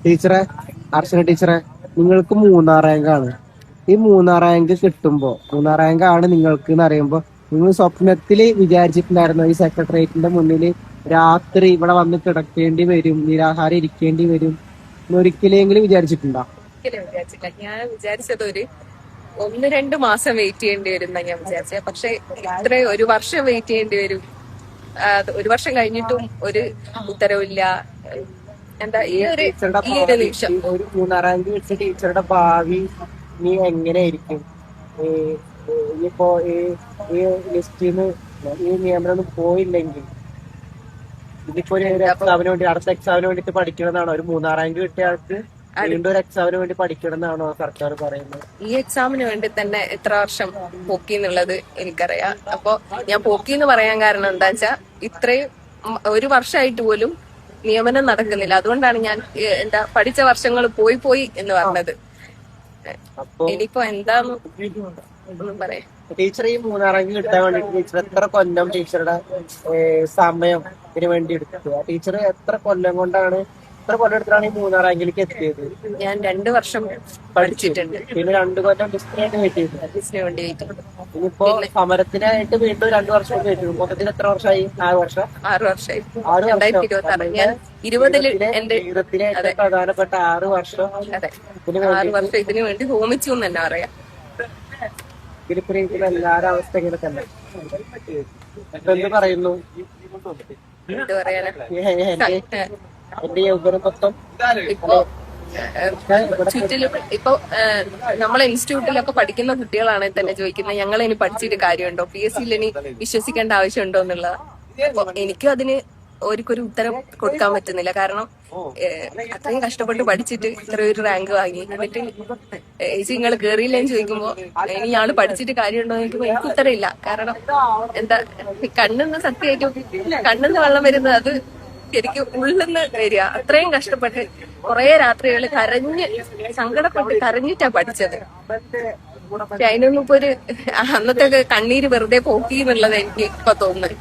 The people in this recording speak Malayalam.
ടീച്ചറെ, അർച്ചന ടീച്ചറെ, നിങ്ങൾക്ക് 3-ാം റാങ്കാണ്. ഈ 3-ാം റാങ്ക് കിട്ടുമ്പോ, 3-ാം റാങ്ക് ആണ് നിങ്ങൾക്ക് എന്ന് അറിയുമ്പോ, നിങ്ങൾ സ്വപ്നത്തില് വിചാരിച്ചിട്ടുണ്ടായിരുന്നു ഈ സെക്രട്ടേറിയറ്റിന്റെ മുന്നിൽ രാത്രി ഇവിടെ വന്ന് കിടക്കേണ്ടി വരും, നിരാഹാരം ഇരിക്കേണ്ടി വരും ഒരിക്കലെങ്കിലും വിചാരിച്ചിട്ടുണ്ടോ? ഒരിക്കലും വിചാരിച്ചില്ല. ഞാൻ വിചാരിച്ചത് 1-2 മാസം വെയിറ്റ് ചെയ്യേണ്ടി വരും എന്നാ ഞാൻ വിചാരിച്ചത്. പക്ഷെ ഇത്ര 1 വർഷം വെയിറ്റ് ചെയ്യേണ്ടി വരും. 1 വർഷം കഴിഞ്ഞിട്ടും ഒരു ഉത്തരവില്ല. എന്താ ഈ ഒരു നിമിഷം ഒരു 3-ാം റാങ്ക് വെച്ച ടീച്ചറുടെ ഭാവി നീ എങ്ങനെയായിരിക്കും? ഇനിയിപ്പോ ഈ ലിസ്റ്റിന്ന് ഈ നിയമനം പോയില്ലെങ്കിൽ ഇതിപ്പോ ഒരു എക്സാമിന് വേണ്ടി, അടുത്ത എക്സാമിന് വേണ്ടിട്ട് പഠിക്കണമെന്നാണോ? ഒരു 3-ാം റാങ്ക് കിട്ടിയ ആൾക്ക് വീണ്ടും ഒരു എക്സാമിന് വേണ്ടി പഠിക്കണമെന്നാണോ സർക്കാർ പറയുന്നത്? ഈ എക്സാമിന് വേണ്ടി തന്നെ എത്ര വർഷം പോക്കി എന്നുള്ളത് എനിക്കറിയാം. അപ്പൊ ഞാൻ പോക്കി എന്ന് പറയാൻ കാരണം എന്താ വെച്ചാ, ഇത്രയും 1 വർഷമായിട്ട് പോലും നിയമനം നടക്കുന്നില്ല. അതുകൊണ്ടാണ് ഞാൻ പഠിച്ച വർഷങ്ങൾ പോയി എന്ന് പറഞ്ഞത്. ഇനിയിപ്പോ എന്താന്ന് ഒന്നും പറയാം. ടീച്ചർ ഈ 3-ാം റാങ്ക് കിട്ടാൻ വേണ്ടി ടീച്ചർ എത്ര കൊല്ലം ടീച്ചറുടെ സമയം ഇതിനു വേണ്ടി എടുത്തു? ടീച്ചർ എത്ര കൊല്ലം എടുത്തിട്ടാണ് ഈ 3-ാം റാങ്കിലേക്ക് എത്തിയത്? ഞാൻ 2 വർഷം പഠിച്ചിട്ടുണ്ട്. പിന്നെ 2 കൊല്ലം ഡിസ്റ്റിന് വേണ്ടി വേണ്ടി ഇനിയിപ്പോ സമരത്തിനായിട്ട് വീണ്ടും 2 വർഷം വെയിറ്റ്. മൊത്തത്തിൽ എത്ര വർഷമായി? 6 വർഷം. 6 വർഷമായി. 2026 ഞാൻ 20-ല് എന്റെ ജീവിതത്തിലെ ഏറ്റവും പ്രധാനപ്പെട്ട 6 വർഷം. അതെ, 6 വർഷം ഇതിനു വേണ്ടി ഹോമിച്ചു എന്ന് തന്നെ പറയാം. ഇതിലിപ്പോ എല്ലാവരും അവസ്ഥ ഇങ്ങനെ തന്നെ. എന്ത് പറയുന്നു? എന്ത് പറയാനാ, എന്റെ യൗവനം മൊത്തം ഇപ്പൊ ചുറ്റിലും ഇപ്പൊ നമ്മളെ ഇൻസ്റ്റിറ്റ്യൂട്ടിലൊക്കെ പഠിക്കുന്ന കുട്ടികളാണെങ്കിൽ തന്നെ ചോദിക്കുന്നത്, ഞങ്ങൾ ഇനി പഠിച്ചിട്ട് കാര്യമുണ്ടോ, PSCയിൽ ഇനി വിശ്വസിക്കേണ്ട ആവശ്യമുണ്ടോ എന്നുള്ളത്. അപ്പൊ എനിക്കും അതിന് ഒരിക്കൊരു ഉത്തരം കൊടുക്കാൻ പറ്റുന്നില്ല. കാരണം അത്രയും കഷ്ടപ്പെട്ട് പഠിച്ചിട്ട് ഇത്രയൊരു റാങ്ക് വാങ്ങി, എന്നിട്ട് ചേച്ചി നിങ്ങൾ കേറിയില്ലെന്ന് ചോദിക്കുമ്പോ ഇനി ഇയാള് പഠിച്ചിട്ട് കാര്യമുണ്ടോ എന്ന് ചോദിക്കുമ്പോ എനിക്ക് ഉത്തരമില്ല. കാരണം എന്താ, കണ്ണിന്ന് സത്യമായിട്ടും കണ്ണിന്ന് വെള്ളം വരുന്നത് അത് ശരിക്കും ഉള്ളിന്ന് വരിക. അത്രയും കഷ്ടപ്പെട്ട് കുറെ രാത്രികൾ സങ്കടപ്പെട്ട് കരഞ്ഞിട്ടാ പഠിച്ചത്. പക്ഷെ അതിനൊന്നും ഇപ്പൊ അന്നത്തെ കണ്ണീര് വെറുതെ പോക്കി എന്നുള്ളത് എനിക്ക് ഇപ്പൊ തോന്നുന്നത്.